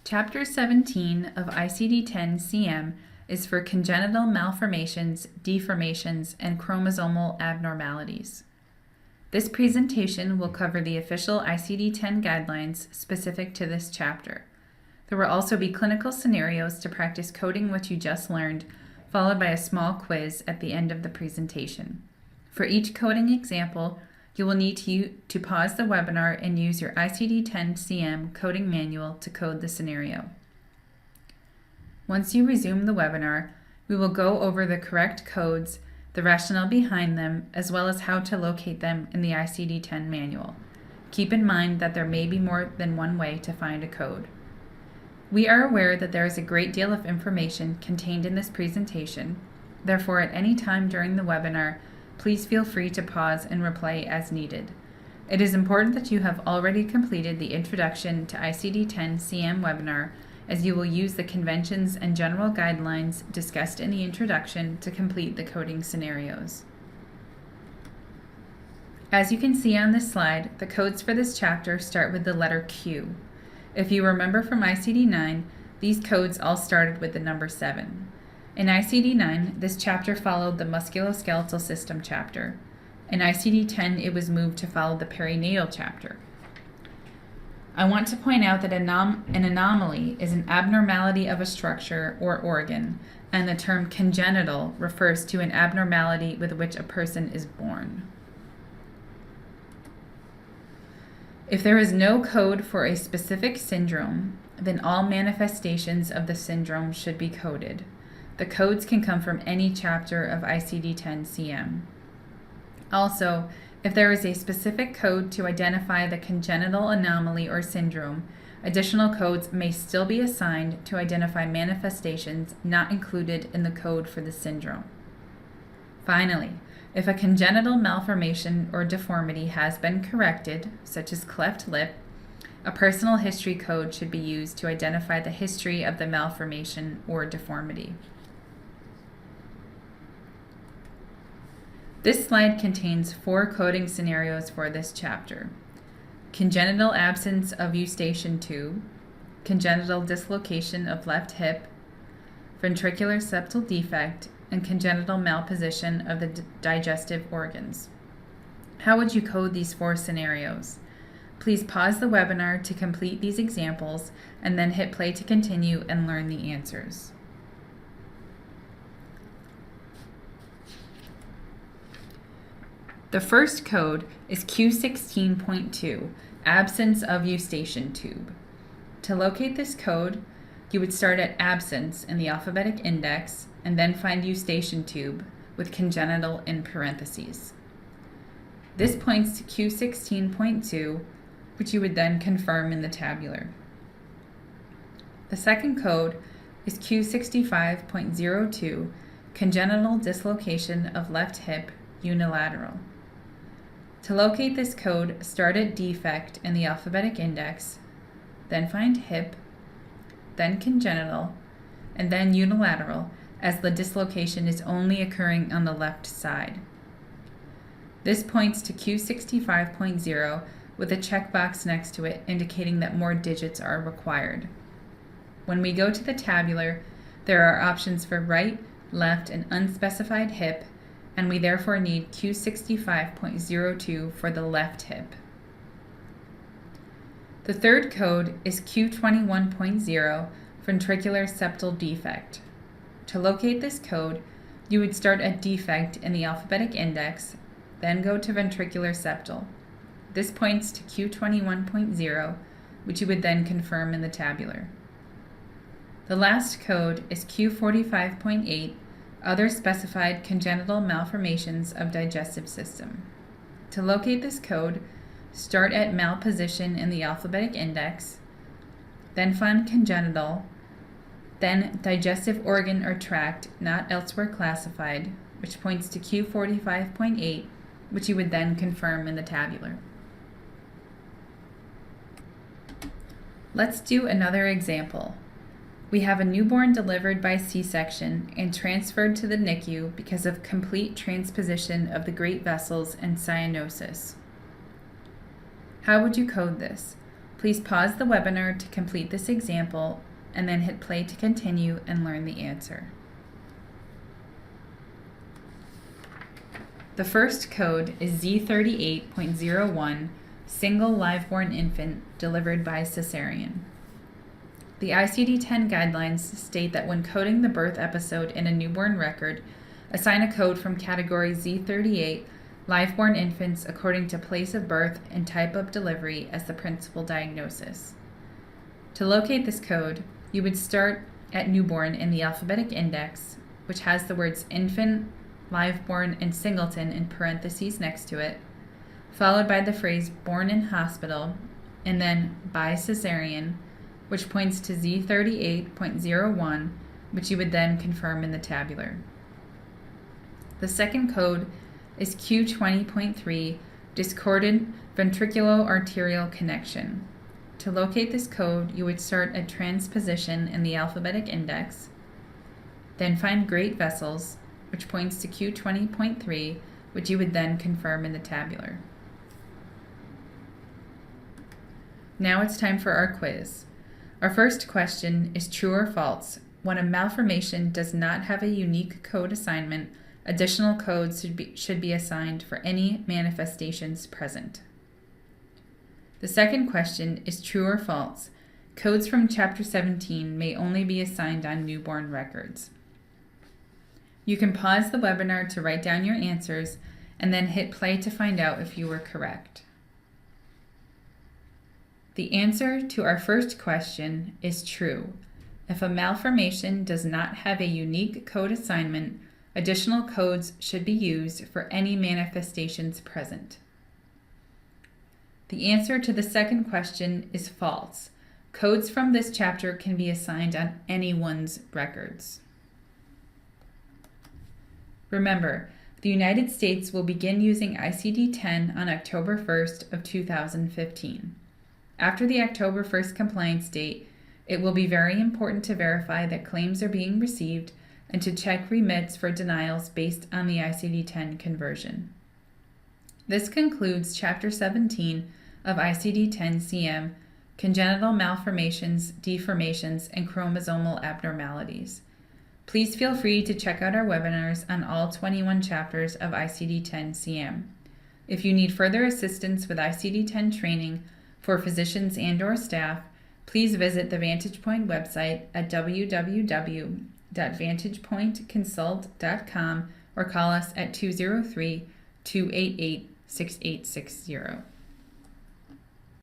Chapter 17 of ICD-10-CM is for congenital malformations, deformations, and chromosomal abnormalities. This presentation will cover the official ICD-10 guidelines specific to this chapter. There will also be clinical scenarios to practice coding what you just learned, followed by a small quiz at the end of the presentation. For each coding example, you will need to pause the webinar and use your ICD-10-CM coding manual to code the scenario. Once you resume the webinar, we will go over the correct codes, the rationale behind them, as well as how to locate them in the ICD-10 manual. Keep in mind that there may be more than one way to find a code. We are aware that there is a great deal of information contained in this presentation. Therefore, at any time during the webinar, please feel free to pause and replay as needed. It is important that you have already completed the Introduction to ICD-10-CM webinar, as you will use the conventions and general guidelines discussed in the introduction to complete the coding scenarios. As you can see on this slide, the codes for this chapter start with the letter Q. If you remember from ICD-9, these codes all started with the number 7. In ICD-9, this chapter followed the musculoskeletal system chapter. In ICD-10, it was moved to follow the perinatal chapter. I want to point out that an anomaly is an abnormality of a structure or organ, and the term congenital refers to an abnormality with which a person is born. If there is no code for a specific syndrome, then all manifestations of the syndrome should be coded. The codes can come from any chapter of ICD-10-CM. Also, if there is a specific code to identify the congenital anomaly or syndrome, additional codes may still be assigned to identify manifestations not included in the code for the syndrome. Finally, if a congenital malformation or deformity has been corrected, such as cleft lip, a personal history code should be used to identify the history of the malformation or deformity. This slide contains 4 coding scenarios for this chapter: congenital absence of eustachian tube, congenital dislocation of left hip, ventricular septal defect, and congenital malposition of the digestive organs. How would you code these 4 scenarios? Please pause the webinar to complete these examples and then hit play to continue and learn the answers. The first code is Q16.2, absence of eustachian tube. To locate this code, you would start at absence in the alphabetic index and then find eustachian tube with congenital in parentheses. This points to Q16.2, which you would then confirm in the tabular. The second code is Q65.02, congenital dislocation of left hip unilateral. To locate this code, start at defect in the alphabetic index, then find hip, then congenital, and then unilateral, as the dislocation is only occurring on the left side. This points to Q65.0 with a checkbox next to it indicating that more digits are required. When we go to the tabular, there are options for right, left, and unspecified hip, and we therefore need Q65.02 for the left hip. The third code is Q21.0, ventricular septal defect. To locate this code, you would start at defect in the alphabetic index, then go to ventricular septal. This points to Q21.0, which you would then confirm in the tabular. The last code is Q45.8, other specified congenital malformations of digestive system. To locate this code, start at malposition in the alphabetic index, then find congenital, then digestive organ or tract not elsewhere classified, which points to Q45.8, which you would then confirm in the tabular. Let's do another example. We have a newborn delivered by C-section and transferred to the NICU because of complete transposition of the great vessels and cyanosis. How would you code this? Please pause the webinar to complete this example and then hit play to continue and learn the answer. The first code is Z38.01, single live-born infant delivered by cesarean. The ICD-10 guidelines state that when coding the birth episode in a newborn record, assign a code from category Z38, live-born infants according to place of birth and type of delivery as the principal diagnosis. To locate this code, you would start at newborn in the alphabetic index, which has the words infant, live-born, and singleton in parentheses next to it, followed by the phrase born in hospital, and then by cesarean, which points to Z38.01, which you would then confirm in the tabular. The second code is Q20.3, discordant ventriculo-arterial connection. To locate this code, you would start at transposition in the alphabetic index, then find great vessels, which points to Q20.3, which you would then confirm in the tabular. Now it's time for our quiz. Our first question is true or false. When a malformation does not have a unique code assignment, additional codes should be assigned for any manifestations present. The second question is true or false. Codes from Chapter 17 may only be assigned on newborn records. You can pause the webinar to write down your answers and then hit play to find out if you were correct. The answer to our first question is true. If a malformation does not have a unique code assignment, additional codes should be used for any manifestations present. The answer to the second question is false. Codes from this chapter can be assigned on anyone's records. Remember, the United States will begin using ICD-10 on October 1st of 2015. After the October 1st compliance date, it will be very important to verify that claims are being received and to check remits for denials based on the ICD-10 conversion. This concludes Chapter 17 of ICD-10-CM, Congenital Malformations, Deformations, and Chromosomal Abnormalities. Please feel free to check out our webinars on all 21 chapters of ICD-10-CM. If you need further assistance with ICD-10 training for physicians and/or staff, please visit the VantagePoint website at www.vantagepointconsult.com or call us at 203-288-6860.